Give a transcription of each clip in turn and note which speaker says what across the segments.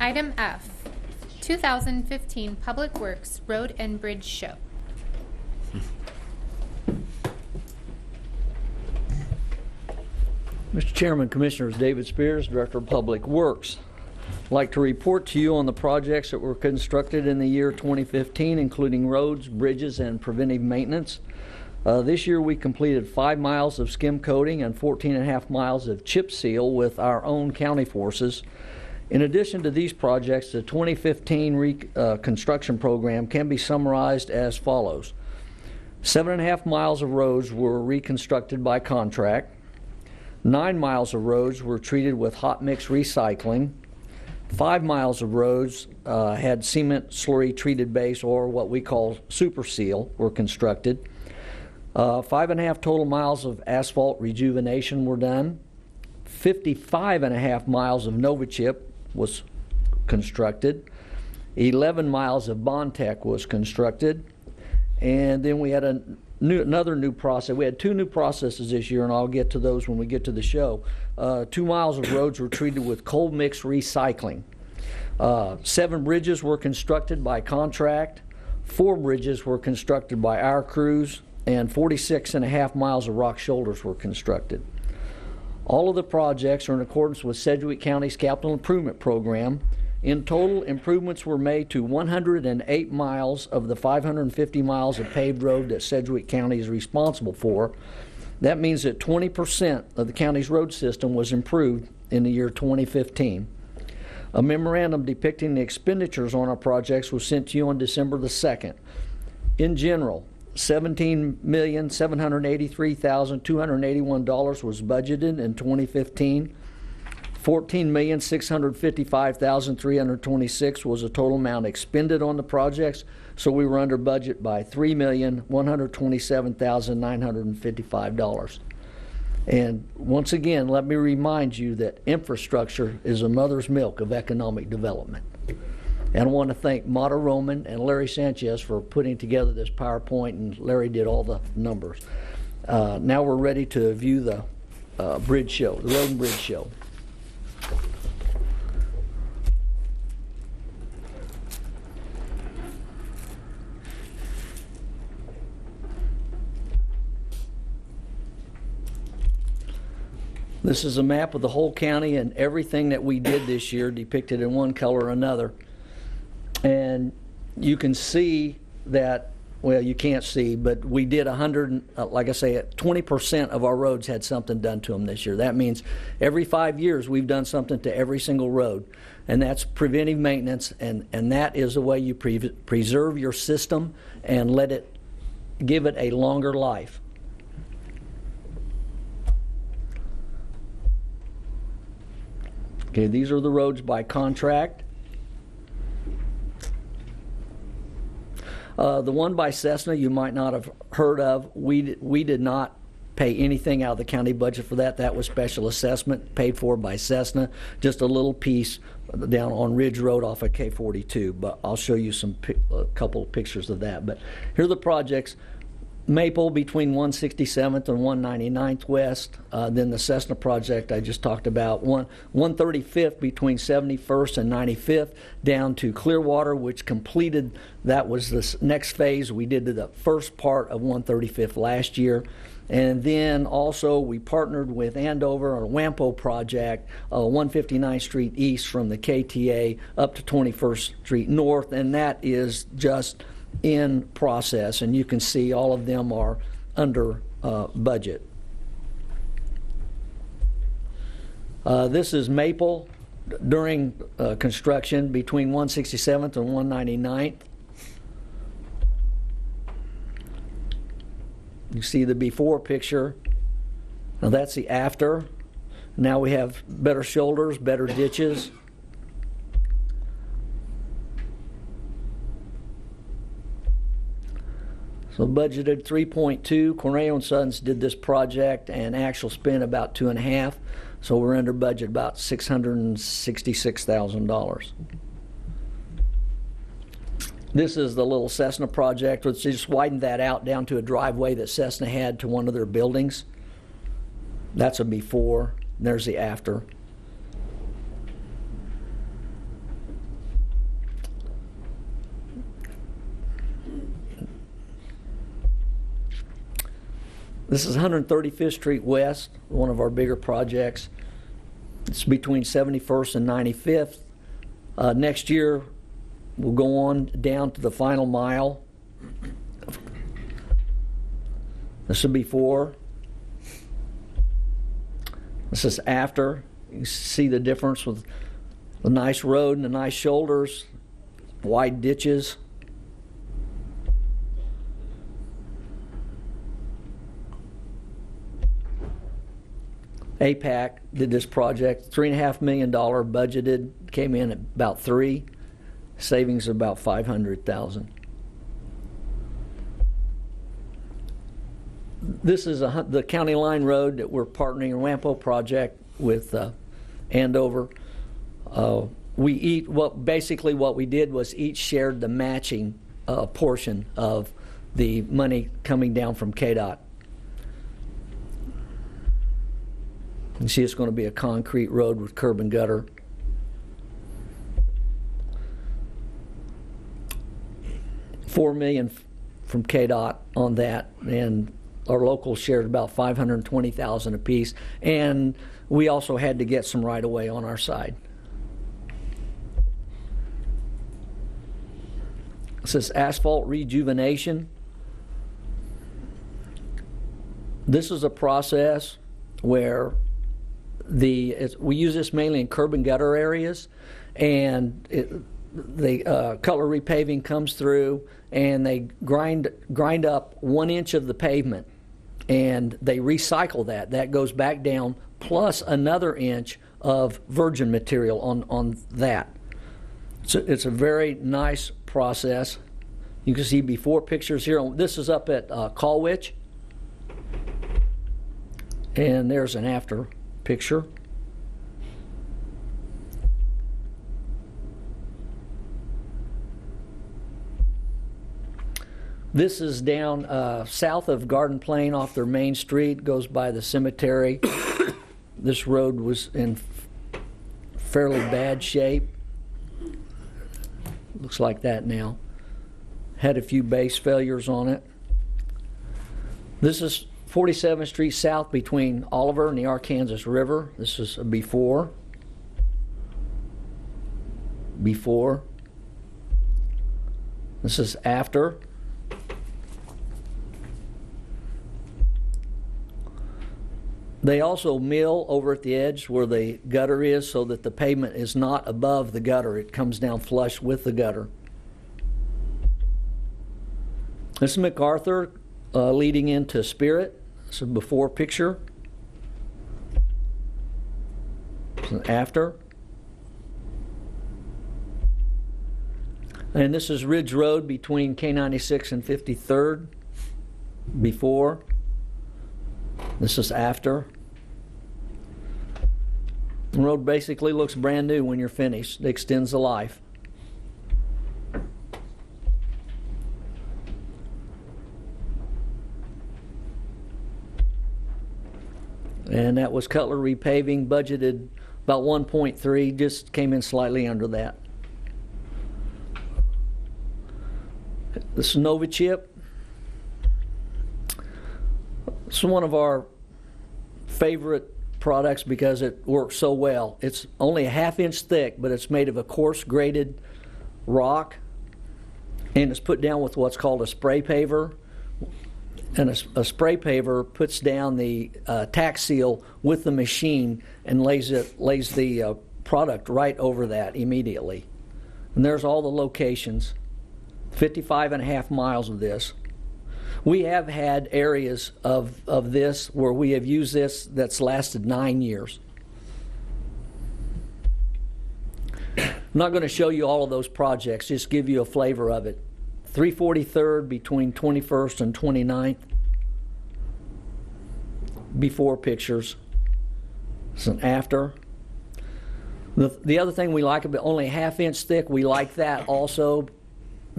Speaker 1: Item F, 2015 Public Works Road and Bridge Show.
Speaker 2: Mr. Chairman, Commissioners, David Spears, Director of Public Works. I'd like to report to you on the projects that were constructed in the year 2015, including roads, bridges, and preventive maintenance. This year we completed 5 miles of skim coating and 14.5 miles of chip seal with our own county forces. In addition to these projects, the 2015 construction program can be summarized as follows. 7.5 miles of roads were reconstructed by contract. 9 miles of roads were treated with hot mix recycling. 5 miles of roads had cement slurry treated base, or what we call super seal, were constructed. 5.5 total miles of asphalt rejuvenation were done. 55.5 miles of Sonova Chip was constructed. 11 miles of Bondtech was constructed. And then we had another new process. We had 2 new processes this year, and I'll get to those when we get to the show. 2 miles of roads were treated with cold mix recycling. 7 bridges were constructed by contract. 4 bridges were constructed by our crews, and 46.5 miles of rock shoulders were constructed. All of the projects are in accordance with Sedgwick County's capital improvement program. In total, improvements were made to 108 miles of the 550 miles of paved road that Sedgwick County is responsible for. That means that 20% of the county's road system was improved in the year 2015. A memorandum depicting the expenditures on our projects was sent to you on December the 2nd. In general, $17,783,281 was budgeted in 2015. $14,655,326 was the total amount expended on the projects, so we were under budget by $3,127,955. And once again, let me remind you that infrastructure is a mother's milk of economic development. And I want to thank Mata Roman and Larry Sanchez for putting together this PowerPoint, and Larry did all the numbers. Now we're ready to view the bridge show, the road and bridge show. This is a map of the whole county and everything that we did this year depicted in one color or another. And you can see that, well, you can't see, but we did 20% of our roads had something done to them this year. That means every 5 years we've done something to every single road. And that's preventive maintenance, and that is the way you preserve your system and give it a longer life. Okay, these are the roads by contract. The one by Cessna you might not have heard of. We did not pay anything out of the county budget for that. That was special assessment paid for by Cessna, just a little piece down on Ridge Road off of K42. But I'll show you a couple of pictures of that. But here are the projects. Maple between 167th and 199th West. Then the Cessna project I just talked about. 135th between 71st and 95th down to Clearwater, which completed, that was the next phase. We did the first part of 135th last year. And then also we partnered with Andover on a WAMPO project, 159th Street East from the KTA up to 21st Street North, and that is just in process, and you can see all of them are under budget. This is Maple during construction between 167th and 199th. You see the before picture. Now that's the after. Now we have better shoulders, better ditches. So budgeted 3.2. Corneo & Sons did this project and actual spent about 2.5. So we're under budget about $666,000. This is the little Cessna project. Let's just widen that out down to a driveway that Cessna had to one of their buildings. That's a before. There's the after. This is 135th Street West, one of our bigger projects. It's between 71st and 95th. Next year, we'll go on down to the final mile. This is before. This is after. You see the difference with the nice road and the nice shoulders, wide ditches. APAC did this project, $3.5 million budgeted, came in at about $3 million, savings of about $500,000. This is the county line road that we're partnering a WAMPO project with Andover. Basically what we did was each shared the matching portion of the money coming down from KDOT. You see, it's going to be a concrete road with curb and gutter. $4 million from KDOT on that, and our locals shared about $520,000 apiece. And we also had to get some right of way on our side. This is asphalt rejuvenation. This is a process where we use this mainly in curb and gutter areas, and the color repaving comes through, and they grind up 1 inch of the pavement, and they recycle that. That goes back down, plus another inch of virgin material on that. So it's a very nice process. You can see before pictures here. This is up at Colwich, and there's an after picture. This is down south of Garden Plain off their main street, goes by the cemetery. This road was in fairly bad shape. Looks like that now. Had a few base failures on it. This is 47th Street South between Oliver and the Arkansas River. This is a before. This is after. They also mill over at the edge where the gutter is so that the pavement is not above the gutter. It comes down flush with the gutter. This is MacArthur leading into Spirit. This is a before picture. This is an after. And this is Ridge Road between K96 and 53rd. Before. This is after. The road basically looks brand new when you're finished. It extends the life. And that was Cutler Repaving, budgeted about 1.3, just came in slightly under that. The Sonova Chip. It's one of our favorite products because it works so well. It's only a 1/2 inch thick, but it's made of a coarse graded rock, and it's put down with what's called a spray paver. And a spray paver puts down the tack seal with the machine and lays the product right over that immediately. And there's all the locations. 55.5 miles of this. We have had areas of this where we have used this that's lasted 9 years. I'm not going to show you all of those projects, just give you a flavor of it. 343rd between 21st and 29th. Before pictures. It's an after. The other thing we like about only a 1/2 inch thick, we like that also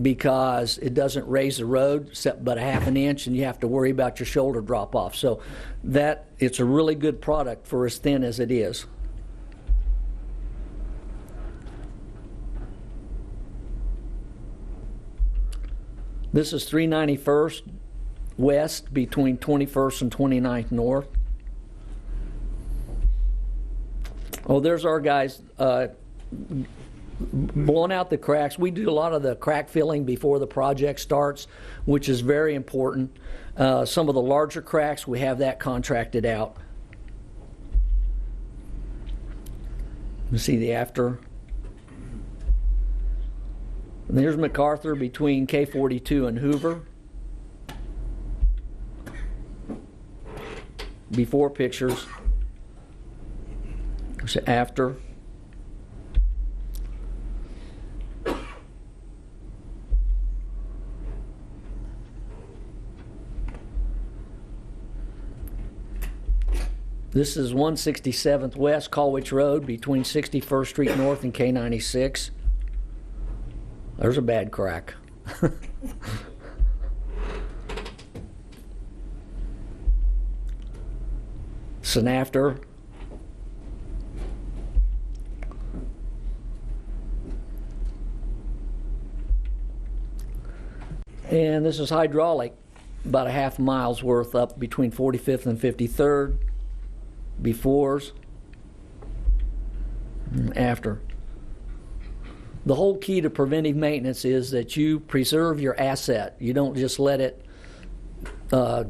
Speaker 2: because it doesn't raise the road except but a 1/2 inch, and you have to worry about your shoulder drop off. So that it's a really good product for as thin as it is. This is 391st west between 21st and 29th North. Oh, there's our guys blowing out the cracks. We do a lot of the crack filling before the project starts, which is very important. Some of the larger cracks, we have that contracted out. You see the after. And there's MacArthur between K42 and Hoover. Before pictures. There's after. This is 167th West Colwich Road between 61st Street North and K96. There's a bad crack. It's an after. And this is hydraulic, about a half mile's worth up between 45th and 53rd. Befores, after. The whole key to preventive maintenance is that you preserve your asset. You don't just let it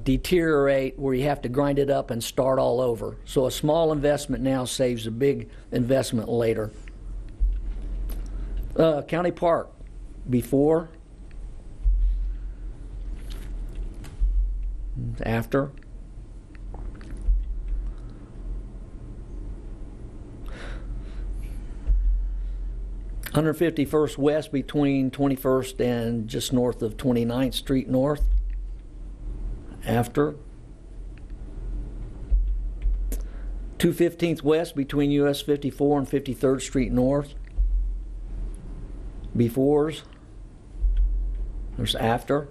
Speaker 2: deteriorate where you have to grind it up and start all over. So a small investment now saves a big investment later. County Park, before, after. 151st West between 21st and just north of 29th Street North. After. 215th West between US 54 and 53rd Street North. Befores. There's after.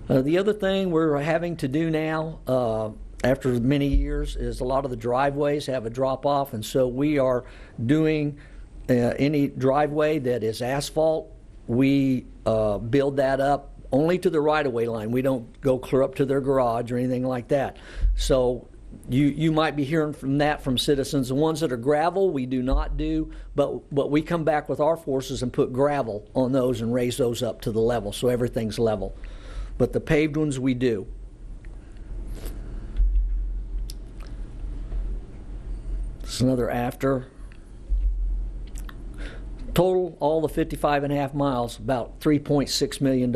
Speaker 2: The other thing we're having to do now, after many years, is a lot of the driveways have a drop-off, and so we are doing any driveway that is asphalt, we build that up only to the right-of-way line. We don't go clear up to their garage or anything like that. So you might be hearing from citizens. The ones that are gravel, we do not do, but we come back with our forces and put gravel on those and raise those up to the level, so everything's level. But the paved ones we do. It's another after. Total, all the 55.5 miles, about $3.6 million.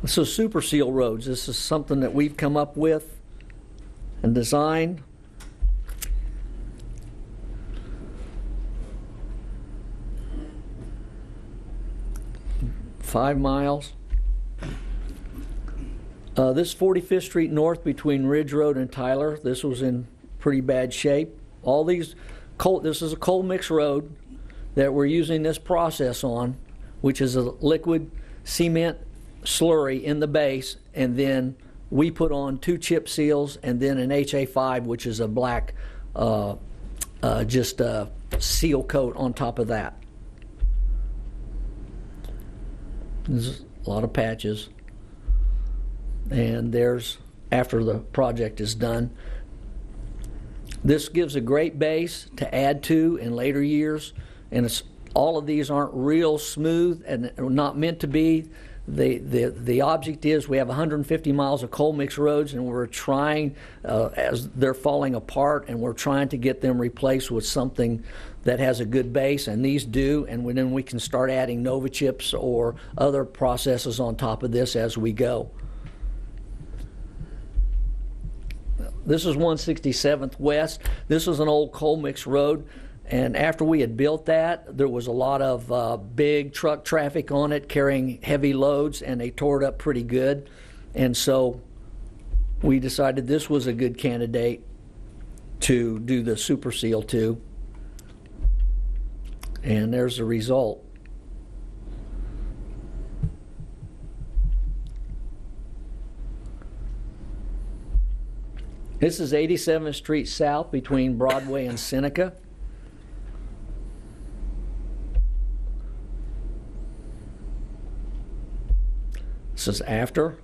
Speaker 2: So super seal roads, this is something that we've come up with and designed. Five miles. This 45th Street North between Ridge Road and Tyler, this was in pretty bad shape. All these, this is a coal mix road that we're using this process on, which is a liquid cement slurry in the base, and then we put on 2 chip seals and then an HA5, which is a black just a seal coat on top of that. There's a lot of patches. And there's, after the project is done, this gives a great base to add to in later years, and all of these aren't real smooth and not meant to be. The object is we have 150 miles of coal mix roads, and we're trying, as they're falling apart, and we're trying to get them replaced with something that has a good base, and these do, and then we can start adding Sonova Chips or other processes on top of this as we go. This is 167th West. This was an old coal mix road, and after we had built that, there was a lot of big truck traffic on it carrying heavy loads, and they tore it up pretty good. And so we decided this was a good candidate to do the super seal to. And there's the result. This is 87th Street South between Broadway and Seneca. This is after.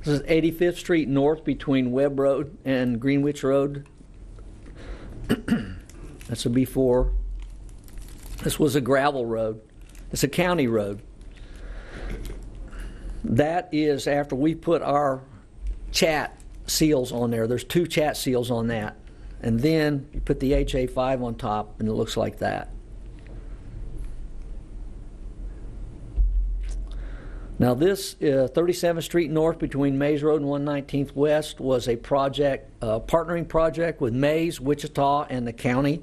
Speaker 2: This is 85th Street North between Webb Road and Greenwich Road. That's a before. This was a gravel road. It's a county road. That is after we put our chat seals on there. There's 2 chat seals on that. And then you put the HA5 on top and it looks like that. Now this 37th Street North between Mays Road and 119th West was a project, partnering project with Mays, Wichita, and the county.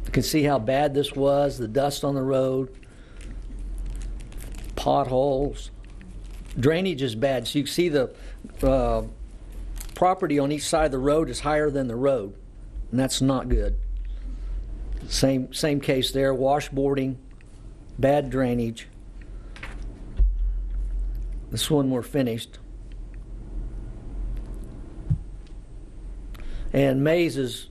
Speaker 2: You can see how bad this was, the dust on the road, potholes. Drainage is bad, so you can see the property on each side of the road is higher than the road, and that's not good. Same case there, washboarding, bad drainage. This one we're finished. And Mays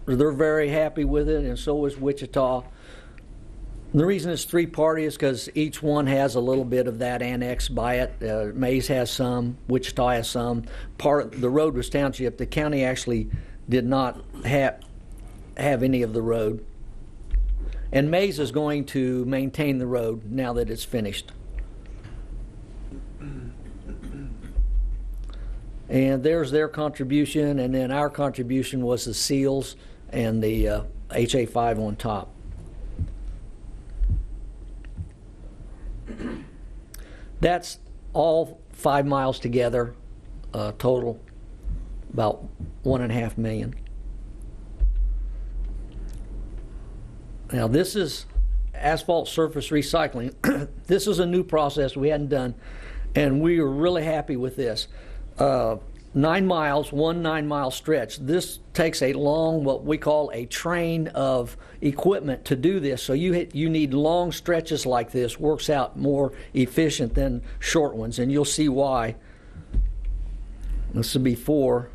Speaker 2: they're very happy with it, and so is Wichita. And the reason it's 3-party is because each one has a little bit of that annexed by it. Mays has some, Wichita has some. The road was township. The county actually did not have any of the road. And Mays is going to maintain the road now that it's finished. And there's their contribution, and then our contribution was the seals and the HA5 on top. That's all 5 miles together, total about $1.5 million. Now this is asphalt surface recycling. This is a new process we hadn't done, and we were really happy with this. 9 miles, one 9-mile stretch. This takes a long, what we call a train of equipment to do this. So you need long stretches like this. Works out more efficient than short ones, and you'll see why. This is before.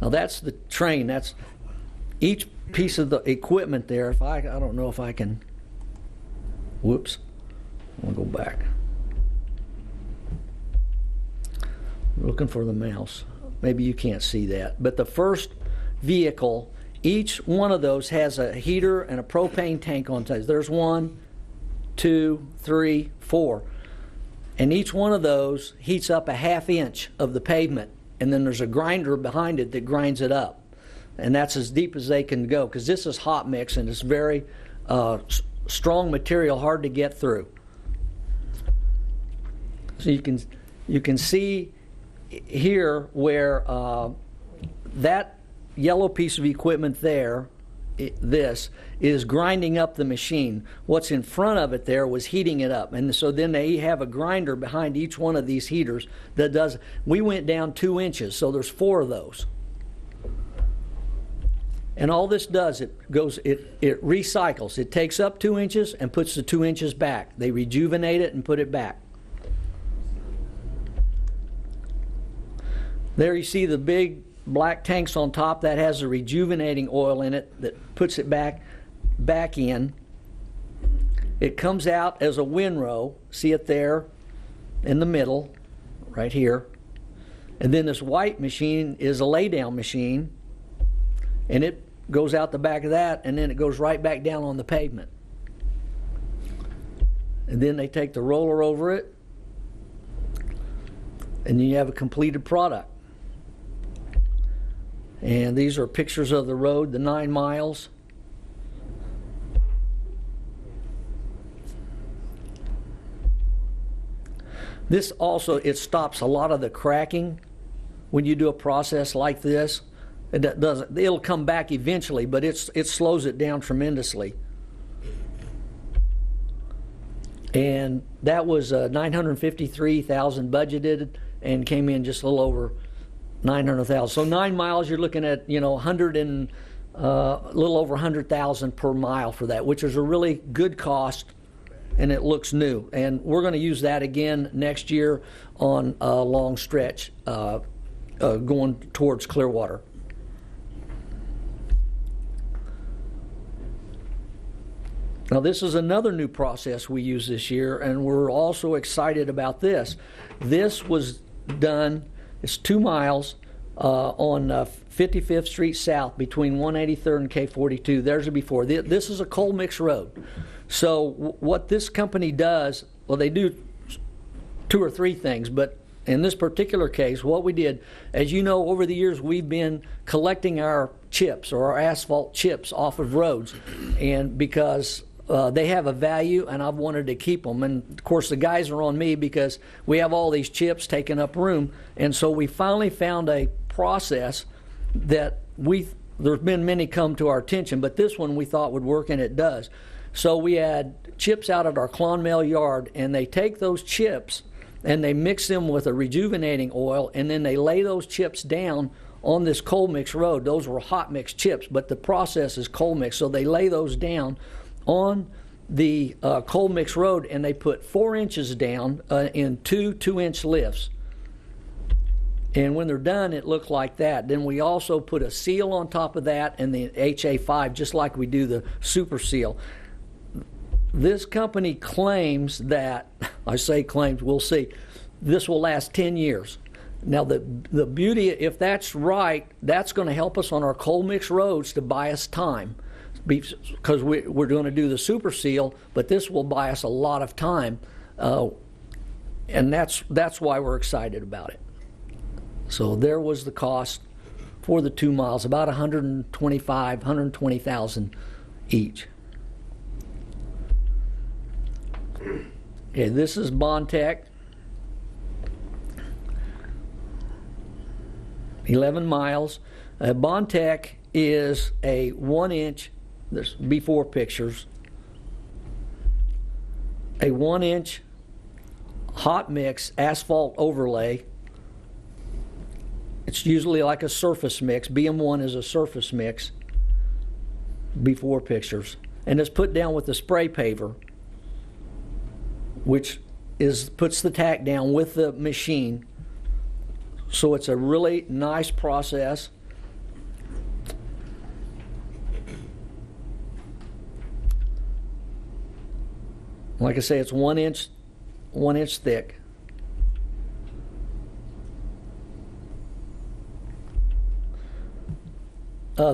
Speaker 2: Now that's the train. That's each piece of the equipment there. If I don't know if I can. Whoops. I'll go back. Looking for the mouse. Maybe you can't see that. But the first vehicle, each one of those has a heater and a propane tank on top. There's 1, 2, 3, 4. And each one of those heats up a 1/2 inch of the pavement. And then there's a grinder behind it that grinds it up. And that's as deep as they can go, because this is hot mix and it's very strong material, hard to get through. So you can see here where that yellow piece of equipment there, this is grinding up the machine. What's in front of it there was heating it up, and so then they have a grinder behind each one of these heaters that does. We went down 2 inches, so there's 4 of those. And all this does, it recycles. It takes up 2 inches and puts the 2 inches back. They rejuvenate it and put it back. There you see the big black tanks on top. That has a rejuvenating oil in it that puts it back in. It comes out as a windrow. See it there in the middle, right here. And then this white machine is a laydown machine, and it goes out the back of that, and then it goes right back down on the pavement. And then they take the roller over it, and then you have a completed product. And these are pictures of the road, the 9 miles. This also, it stops a lot of the cracking when you do a process like this. It'll come back eventually, but it slows it down tremendously. And that was $953,000 budgeted and came in just a little over $900,000. So 9 miles, you're looking at a little over $100,000 per mile for that, which is a really good cost and it looks new. And we're going to use that again next year on a long stretch going towards Clearwater. Now, this is another new process we use this year, and we're also excited about this. This was done, it's 2 miles on 55th Street South between 183rd and K42. There's a before. This is a coal mix road. So what this company does, well, they do 2 or 3 things, but in this particular case, what we did, as you know, over the years, we've been collecting our chips or our asphalt chips off of roads, and because they have a value, and I've wanted to keep them. And of course, the guys are on me because we have all these chips taking up room. And so we finally found a process that there's been many come to our attention, but this one we thought would work, and it does. So we had chips out at our Clonmel yard, and they take those chips and they mix them with a rejuvenating oil, and then they lay those chips down on this coal mix road. Those were hot mix chips, but the process is coal mix. So they lay those down on the coal mix road, and they put 4 inches down in 2 2-inch lifts. And when they're done, it looked like that. Then we also put a seal on top of that and the HA5, just like we do the super seal. This company claims that, I say claims, we'll see, this will last 10 years. Now, the beauty, if that's right, that's going to help us on our coal mix roads to buy us time, because we're going to do the super seal, but this will buy us a lot of time, and that's why we're excited about it. So there was the cost for the 2 miles, about $120,000 each. Okay, this is Bondtech. 11 miles. Bondtech is a 1-inch, there's before pictures, a 1-inch hot mix asphalt overlay. It's usually like a surface mix. BM1 is a surface mix, before pictures. And it's put down with the spray paver, which puts the tack down with the machine. So it's a really nice process. Like I say, it's 1 inch thick.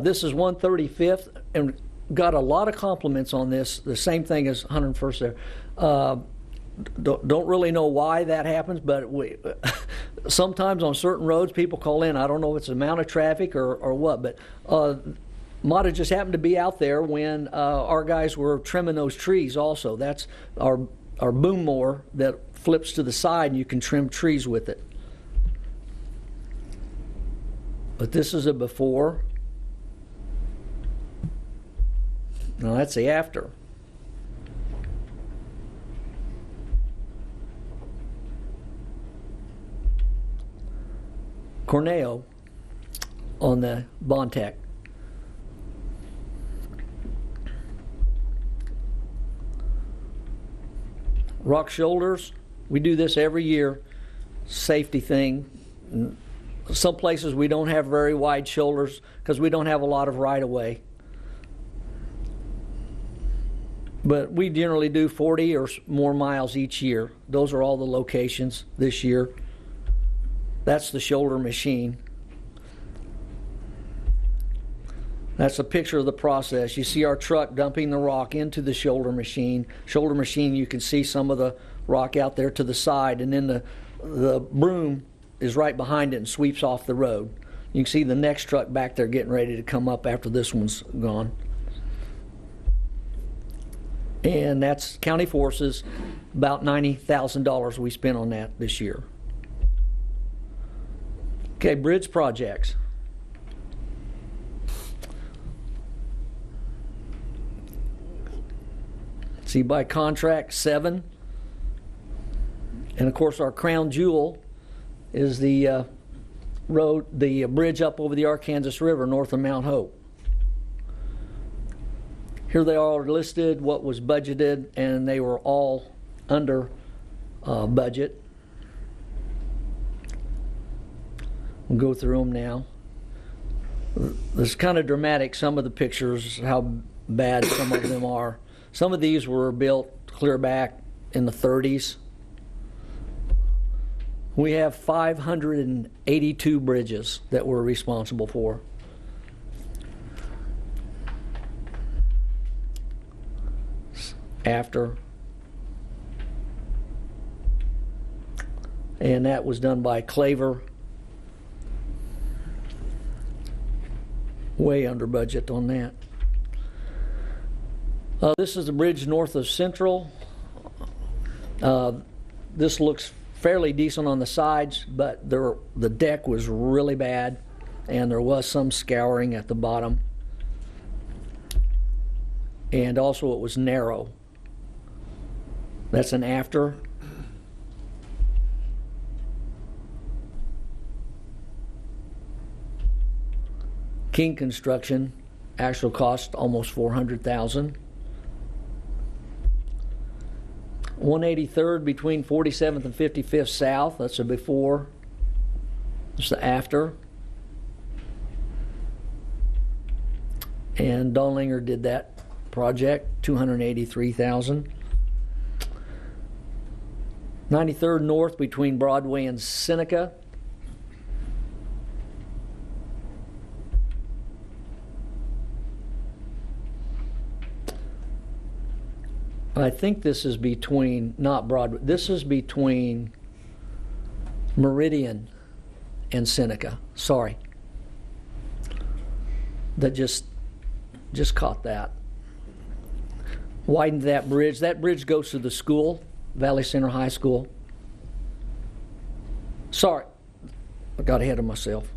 Speaker 2: This is 135th, and got a lot of compliments on this. The same thing as 101st there. Don't really know why that happens, but sometimes on certain roads people call in. I don't know if it's the amount of traffic or what, but might have just happened to be out there when our guys were trimming those trees also. That's our boom mower that flips to the side, and you can trim trees with it. But this is a before. Now that's the after. Corneo on the Bondtech. Rock shoulders, we do this every year, safety thing. Some places we don't have very wide shoulders because we don't have a lot of right-of-way. But we generally do 40 or more miles each year. Those are all the locations this year. That's the shoulder machine. That's a picture of the process. You see our truck dumping the rock into the shoulder machine. Shoulder machine, you can see some of the rock out there to the side, and then the broom is right behind it and sweeps off the road. You can see the next truck back there getting ready to come up after this one's gone. And that's county forces, about $90,000 we spent on that this year. Okay, bridge projects. See, by contract 7. And of course our crown jewel is the bridge up over the Arkansas River north of Mount Hope. Here they are listed, what was budgeted, and they were all under budget. We'll go through them now. It's kind of dramatic, some of the pictures, how bad some of them are. Some of these were built clear back in the 30s. We have 582 bridges that we're responsible for. After. And that was done by Claver. Way under budget on that. This is the bridge north of Central. This looks fairly decent on the sides, but the deck was really bad, and there was some scouring at the bottom. And also it was narrow. That's an after. King Construction, actual cost almost $400,000. 183rd between 47th and 55th South, that's the before. That's the after. And Donlinger did that project, $283,000. 93rd North between Broadway and Seneca. I think this is between, not Broadway, this is between Meridian and Seneca. Sorry. That just caught that. Widened that bridge. That bridge goes to the school, Valley Center High School. Sorry, I got ahead of myself.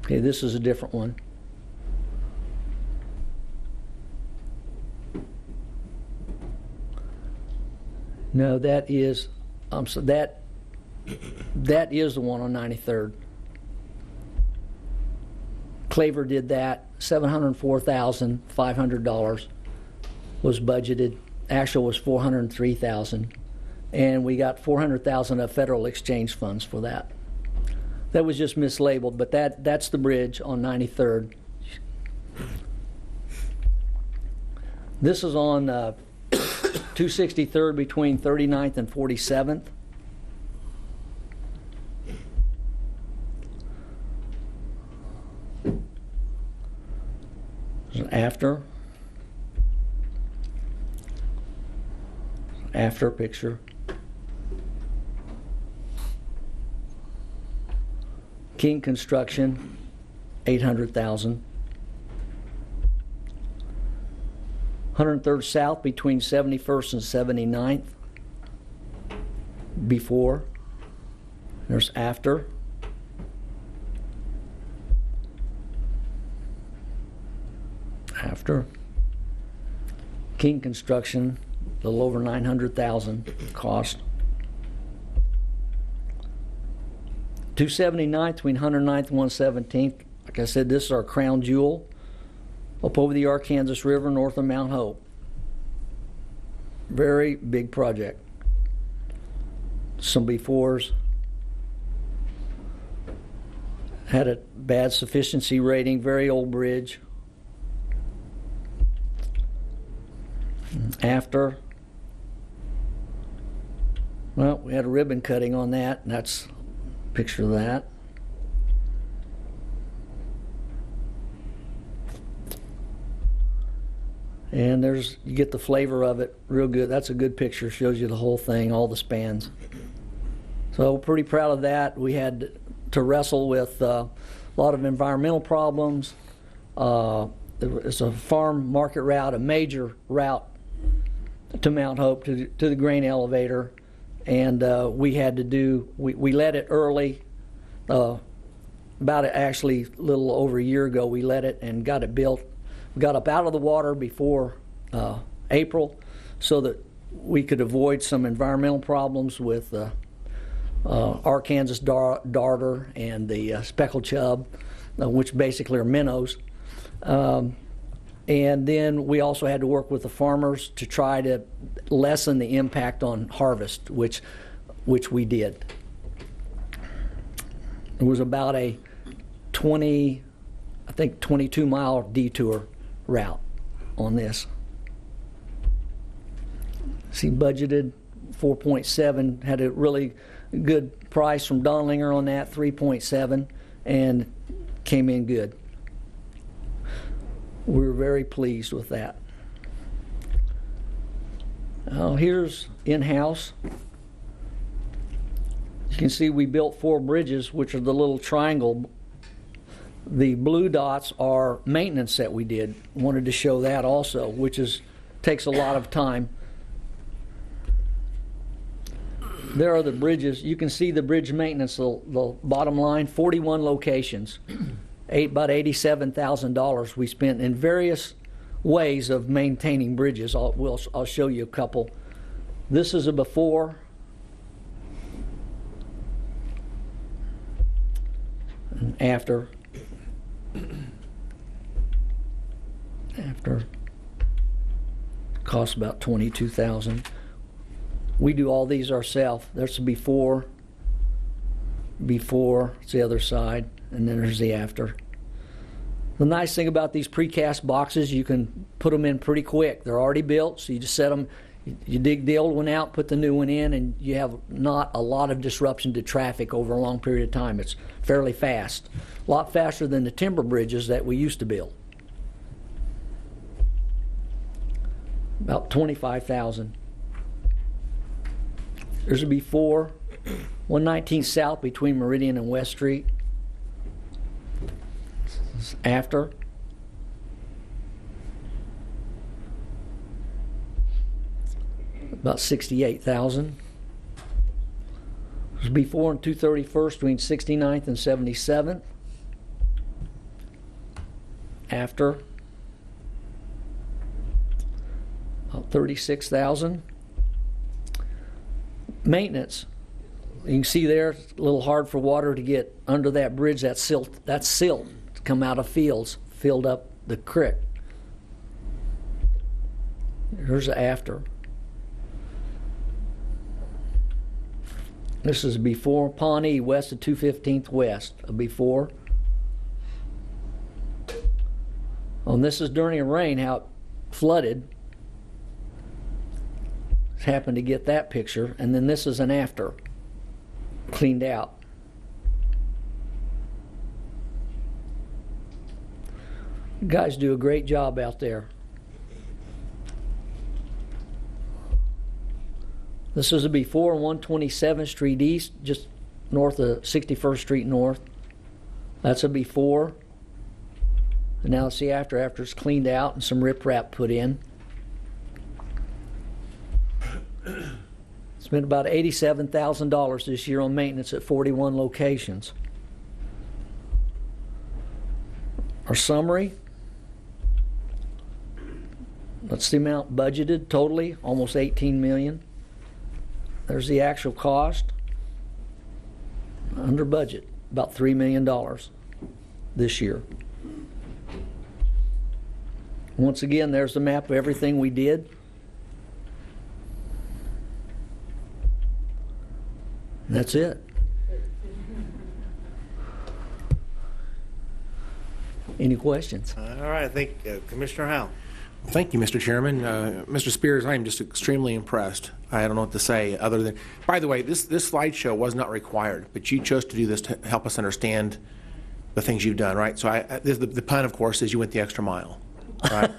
Speaker 2: Okay, this is a different one. No, that is, so that is the one on 93rd. Claver did that. $704,500 was budgeted. Actual was $403,000, and we got $400,000 of federal exchange funds for that. That was just mislabeled, but that's the bridge on 93rd. This is on 263rd between 39th and 47th. After picture. King Construction, $800,000. 103rd South between 71st and 79th. Before. There's after. After. King Construction, a little over $900,000 cost. 279th between 109th and 117th. Like I said, this is our crown jewel up over the Arkansas River north of Mount Hope. Very big project. Some befores. Had a bad sufficiency rating, very old bridge. After. Well, we had a ribbon cutting on that, and that's picture of that. And you get the flavor of it real good. That's a good picture, shows you the whole thing, all the spans. So pretty proud of that. We had to wrestle with a lot of environmental problems. It's a farm market route, a major route to Mount Hope, to the grain elevator. And we had to do, we let it early, actually a little over a year ago, we let it and got it built. We got up out of the water before April so that we could avoid some environmental problems with Arkansas darter and the speckled chub, which basically are minnows. And then we also had to work with the farmers to try to lessen the impact on harvest, which we did. It was about a 22-mile detour route on this. See, budgeted 4.7, had a really good price from Donlinger on that, 3.7, and came in good. We were very pleased with that. Here's in-house. You can see we built 4 bridges, which are the little triangle. The blue dots are maintenance that we did. Wanted to show that also, which takes a lot of time. There are the bridges. You can see the bridge maintenance, the bottom line, 41 locations. About $87,000 we spent in various ways of maintaining bridges. I'll show you a couple. This is a before. And after. Costs about $22,000. We do all these ourselves. There's the before, it's the other side, and then there's the after. The nice thing about these precast boxes, you can put them in pretty quick. They're already built, so you just set them, you dig the old one out, put the new one in, and you have not a lot of disruption to traffic over a long period of time. It's fairly fast, a lot faster than the timber bridges that we used to build. About $25,000. There's a before, 119 South between Meridian and West Street. After. About $68,000. There's before on 231st between 69th and 77th. After. About $36,000. Maintenance. You can see there, it's a little hard for water to get under that bridge. That's silt to come out of fields, filled up the creek. Here's the after. This is before Pawnee, west of 215th West. A before. And this is during a rain, how it flooded. Happened to get that picture, and then this is an after, cleaned out. You guys do a great job out there. This is a before on 127th Street East, just north of 61st Street North. That's a before. And now it's the after. After it's cleaned out and some riprap put in. Spent about $87,000 this year on maintenance at 41 locations. Our summary. That's the amount budgeted totally, almost $18 million. There's the actual cost. Under budget, about $3 million this year. Once again, there's the map of everything we did. That's it. Any questions?
Speaker 3: All right, I think Commissioner Howell.
Speaker 4: Thank you, Mr. Chairman. Mr. Spears, I am just extremely impressed. I don't know what to say other than, by the way, this slideshow was not required, but you chose to do this to help us understand the things you've done, right? So the pun, of course, is you went the extra mile, right?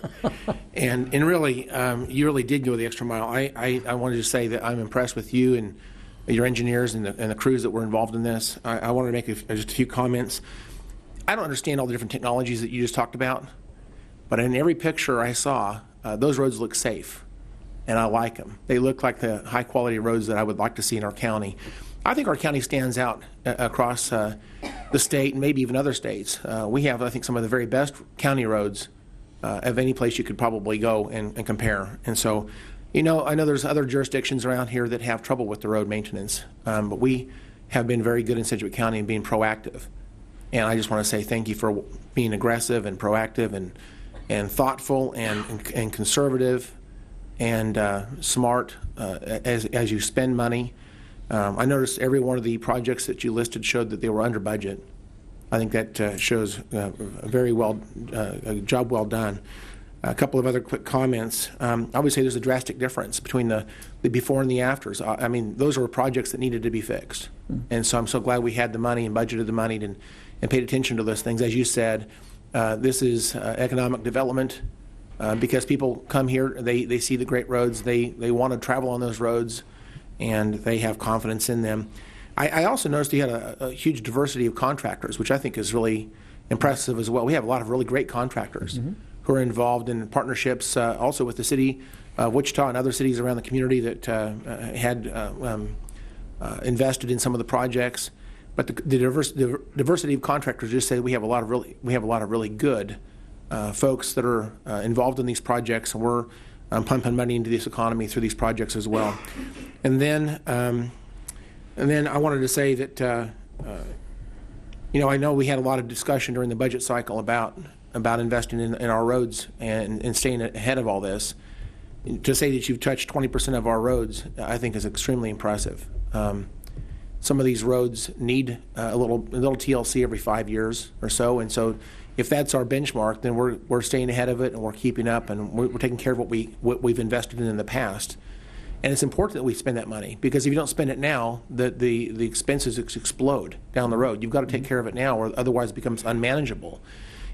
Speaker 4: and really, you really did go the extra mile. I wanted to say that I'm impressed with you and your engineers and the crews that were involved in this. I wanted to make just a few comments. I don't understand all the different technologies that you just talked about, but in every picture I saw, those roads look safe, and I like them. They look like the high-quality roads that I would like to see in our county. I think our county stands out across the state and maybe even other states. We have, I think, some of the very best county roads of any place you could probably go and compare. And so, you know, I know there's other jurisdictions around here that have trouble with the road maintenance, but we have been very good in Sedgwick County and being proactive. And I just want to say thank you for being aggressive and proactive and thoughtful and conservative and smart as you spend money. I noticed every one of the projects that you listed showed that they were under budget. I think that shows a very well, a job well done. A couple of other quick comments. Obviously, there's a drastic difference between the before and the afters. I mean, those were projects that needed to be fixed. And so I'm so glad we had the money and budgeted the money and paid attention to those things. As you said, this is economic development because people come here, they see the great roads, they want to travel on those roads, and they have confidence in them. I also noticed you had a huge diversity of contractors, which I think is really impressive as well. We have a lot of really great contractors who are involved in partnerships also with the city of Wichita and other cities around the community that had invested in some of the projects. But the diversity of contractors just say we have a lot of really good folks that are involved in these projects, and we're pumping money into this economy through these projects as well. And then I wanted to say that I know we had a lot of discussion during the budget cycle about investing in our roads and staying ahead of all this. To say that you've touched 20% of our roads, I think is extremely impressive. Some of these roads need a little TLC every 5 years or so, and so if that's our benchmark, then we're staying ahead of it and we're keeping up and we're taking care of what we've invested in the past. And it's important that we spend that money, because if you don't spend it now, the expenses explode down the road. You've got to take care of it now, or otherwise it becomes unmanageable.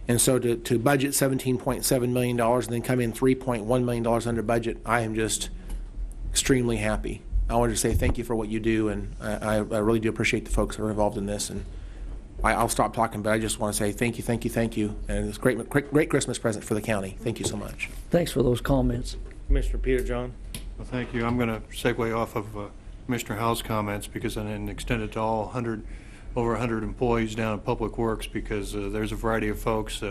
Speaker 4: And so to budget $17.7 million and then come in $3.1 million under budget, I am just extremely happy. I wanted to say thank you for what you do, and I really do appreciate the folks that are involved in this. And I'll stop talking, but I just want to say thank you, and it's a great Christmas present for the county. Thank you so much.
Speaker 2: Thanks for those comments.
Speaker 3: Commissioner Peter John.
Speaker 5: Well, thank you. I'm going to segue off of Commissioner Howell's comments, because I didn't extend it to all over 100 employees down in Public Works, because there's a variety of folks.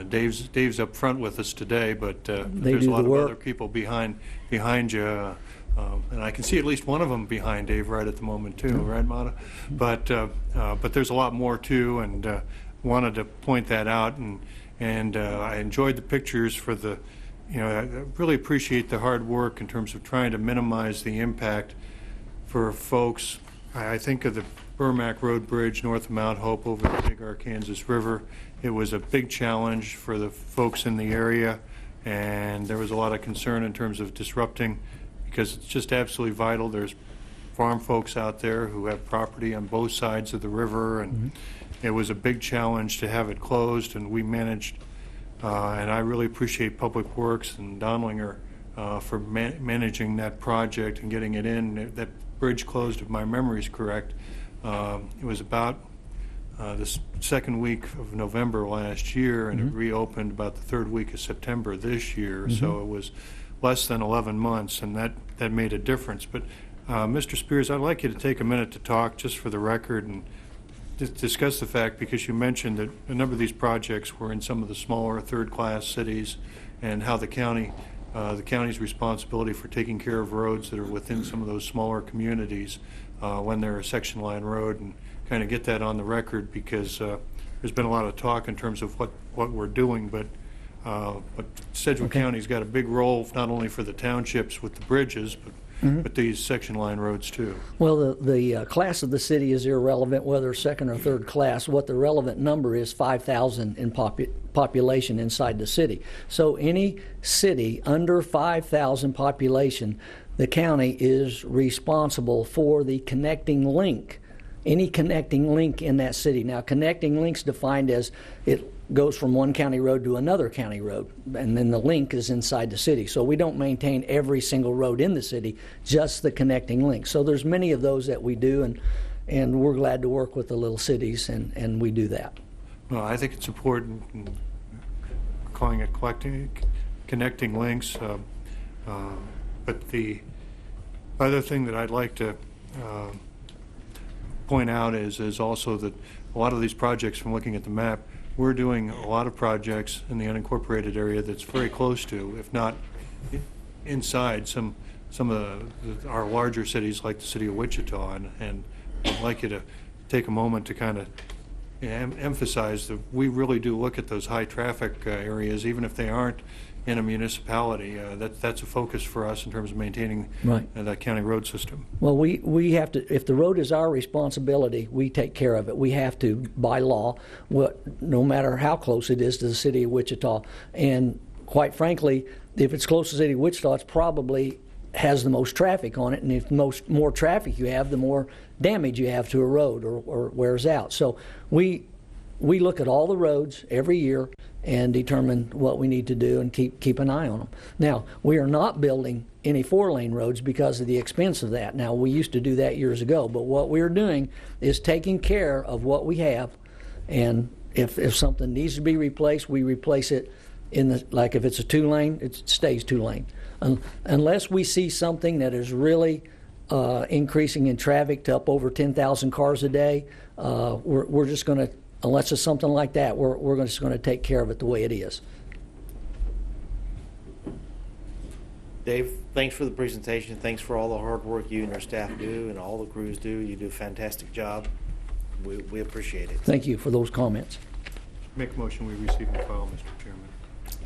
Speaker 5: Dave's up front with us today, but there's a lot of other people behind you. And I can see at least one of them behind Dave right at the moment too, right, Mata? But there's a lot more too, and wanted to point that out. And I enjoyed the pictures for the. I really appreciate the hard work in terms of trying to minimize the impact for folks. I think of the Burmack Road Bridge north of Mount Hope over the Big Arkansas River. It was a big challenge for the folks in the area, and there was a lot of concern in terms of disrupting, because it's just absolutely vital. There's farm folks out there who have property on both sides of the river, and it was a big challenge to have it closed, and we managed. And I really appreciate Public Works and Donlinger for managing that project and getting it in. That bridge closed, if my memory is correct. It was about the second week of November last year, and it reopened about the third week of September this year. So it was less than 11 months, and that made a difference. But Mr. Spears, I'd like you to take a minute to talk, just for the record, and discuss the fact, because you mentioned that a number of these projects were in some of the smaller third-class cities, and how the county's responsibility for taking care of roads that are within some of those smaller communities when they're a section line road, and kind of get that on the record, because there's been a lot of talk in terms of what we're doing, but Sedgwick County's got a big role, not only for the townships with the bridges, but these section line roads too.
Speaker 2: Well, the class of the city is irrelevant, whether second or third class. What the relevant number is 5,000 in population inside the city. So any city under 5,000 population, the county is responsible for the connecting link, any connecting link in that city. Now, connecting links defined as it goes from one county road to another county road, and then the link is inside the city. So we don't maintain every single road in the city, just the connecting link. So there's many of those that we do, and we're glad to work with the little cities, and we do that.
Speaker 5: Well, I think it's important, calling it connecting links, but the other thing that I'd like to point out is also that a lot of these projects, from looking at the map, we're doing a lot of projects in the unincorporated area that's very close to, if not inside, some of our larger cities, like the city of Wichita, and I'd like you to take a moment to kind of emphasize that we really do look at those high-traffic areas, even if they aren't in a municipality. That's a focus for us in terms of maintaining
Speaker 2: Right.
Speaker 5: that county road system.
Speaker 2: Well, we have to, if the road is our responsibility, we take care of it. We have to, by law, no matter how close it is to the city of Wichita. And quite frankly, if it's close to the city of Wichita, it's probably has the most traffic on it. And if more traffic you have, the more damage you have to a road or wears out. So we look at all the roads every year and determine what we need to do and keep an eye on them. Now, we are not building any 4-lane roads because of the expense of that. Now, we used to do that years ago, but what we're doing is taking care of what we have, and if something needs to be replaced, we replace it like if it's a 2-lane, it stays 2-lane. Unless we see something that is really increasing in traffic to up over 10,000 cars a day, we're just going to, unless it's something like that, we're just going to take care of it the way it is.
Speaker 3: Dave, thanks for the presentation. Thanks for all the hard work you and your staff do and all the crews do. You do a fantastic job. We appreciate it.
Speaker 2: Thank you for those comments.
Speaker 5: Make a motion we receive and file, Mr. Chairman.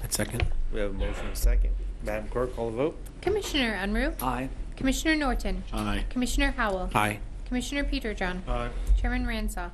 Speaker 4: And second?
Speaker 3: We have a motion and a second. Madam Clerk, call the vote.
Speaker 1: Commissioner Unruh.
Speaker 2: Aye.
Speaker 1: Commissioner Norton.
Speaker 4: Aye.
Speaker 1: Commissioner Howell.
Speaker 4: Aye.
Speaker 1: Commissioner Peterjohn.
Speaker 5: Aye.
Speaker 1: Chairman Ransah.